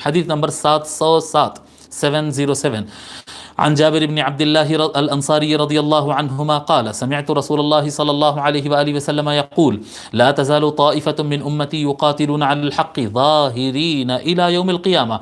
حدیث نمبر 707 عن جابر بن عبد الله الأنصاري رضي الله عنهما قال سمعت رسول الله صلى الله عليه وآله وسلم يقول لا تزال طائفة من أمتي يقاتلون على الحق ظاهرين إلى يوم القيامة۔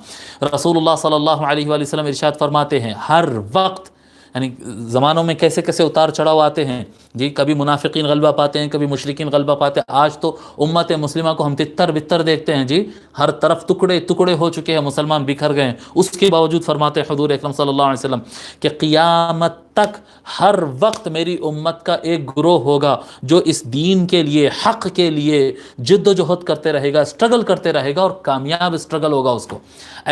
رسول اللہ صلی اللہ علیہ وآلہ وسلم ارشاد فرماتے ہیں ہر وقت، یعنی زمانوں میں کیسے کیسے اتار چڑھاؤ آتے ہیں جی، کبھی منافقین غلبہ پاتے ہیں، کبھی مشرکین غلبہ پاتے ہیں۔ آج تو امت مسلمہ کو ہم تتر بتر دیکھتے ہیں جی، ہر طرف ٹکڑے ٹکڑے ہو چکے ہیں، مسلمان بکھر گئے ہیں۔ اس کے باوجود فرماتے ہیں حضور اکرم صلی اللہ علیہ وسلم کہ قیامت تک ہر وقت میری امت کا ایک گروہ ہوگا جو اس دین کے لیے، حق کے لیے جد و جہد کرتے رہے گا، اسٹرگل کرتے رہے گا، اور کامیاب اسٹرگل ہوگا اس کو۔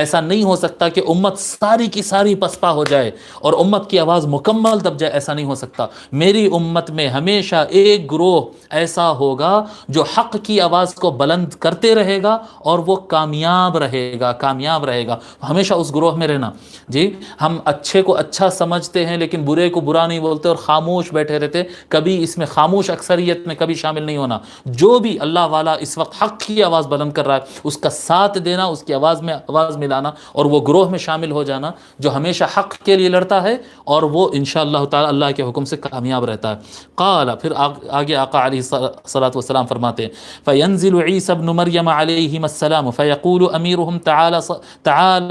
ایسا نہیں ہو سکتا کہ امت ساری کی ساری پسپا ہو جائے اور امت کی آواز مکمل دب جائے، ایسا نہیں ہو سکتا۔ میری امت میں ہمیشہ ایک گروہ ایسا ہوگا جو حق کی آواز کو بلند کرتے رہے گا اور وہ کامیاب رہے گا، کامیاب رہے گا۔ ہمیشہ اس گروہ میں رہنا جی۔ ہم اچھے کو اچھا سمجھتے ہیں لیکن برے کو برا نہیں بولتے اور خاموش بیٹھے رہتے، کبھی اس میں خاموش اکثریت میں کبھی شامل نہیں ہونا۔ جو بھی اللہ والا اس وقت حق کی آواز بلند کر رہا ہے اس کا ساتھ دینا، اس کی آواز میں آواز ملانا، اور وہ گروہ میں شامل ہو جانا جو ہمیشہ حق کے لیے لڑتا ہے اور وہ انشاءاللہ تعالی اللہ کے حکم سے کامیاب رہتا ہے۔ قال، پھر آگے آقا علیہ الصلوۃ والسلام فرماتے ہیں فینزل عیسی ابن مریم علیہم السلام فیقول امیرہم تعال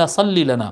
صلی لنا۔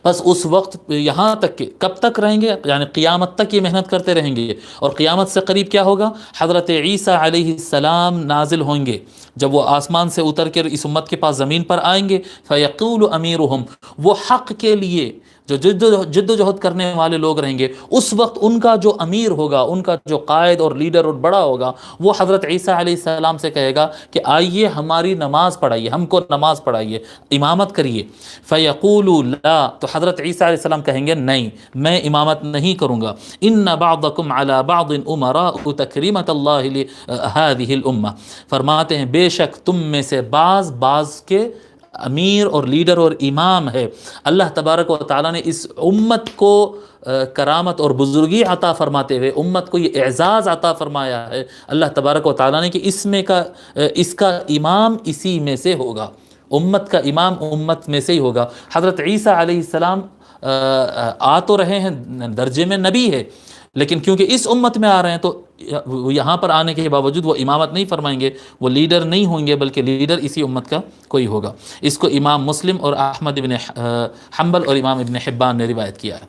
بس اس وقت یہاں تک کہ کب تک رہیں گے، یعنی قیامت تک یہ محنت کرتے رہیں گے، اور قیامت سے قریب کیا ہوگا، حضرت عیسیٰ علیہ السلام نازل ہوں گے۔ جب وہ آسمان سے اتر کر اس امت کے پاس زمین پر آئیں گے، فیقول امیرہم، وہ حق کے لیے جو جد و جہد کرنے والے لوگ رہیں گے، اس وقت ان کا جو امیر ہوگا، ان کا جو قائد اور لیڈر اور بڑا ہوگا، وہ حضرت عیسیٰ علیہ السلام سے کہے گا کہ آئیے ہماری نماز پڑھائیے، ہم کو نماز پڑھائیے، امامت کریے۔ فیقول لا، تو حضرت عیسیٰ علیہ السلام کہیں گے نہیں، میں امامت نہیں کروں گا۔ ان بعضکم علی بعض امراء تکریمۃ اللہ لہذہ الامہ، فرماتے ہیں بے شک تم میں سے بعض کے امیر اور لیڈر اور امام ہے۔ اللہ تبارک و تعالیٰ نے اس امت کو کرامت اور بزرگی عطا فرماتے ہوئے امت کو یہ اعزاز عطا فرمایا ہے اللہ تبارک و تعالیٰ نے کہ اس کا امام اسی میں سے ہوگا، امت کا امام امت میں سے ہی ہوگا۔ حضرت عیسیٰ علیہ السلام آ تو رہے ہیں، درجے میں نبی ہے، لیکن کیونکہ اس امت میں آ رہے ہیں تو یہاں پر آنے کے باوجود وہ امامت نہیں فرمائیں گے، وہ لیڈر نہیں ہوں گے، بلکہ لیڈر اسی امت کا کوئی ہوگا۔ اس کو امام مسلم اور احمد بن حنبل اور امام ابن حبان نے روایت کیا ہے۔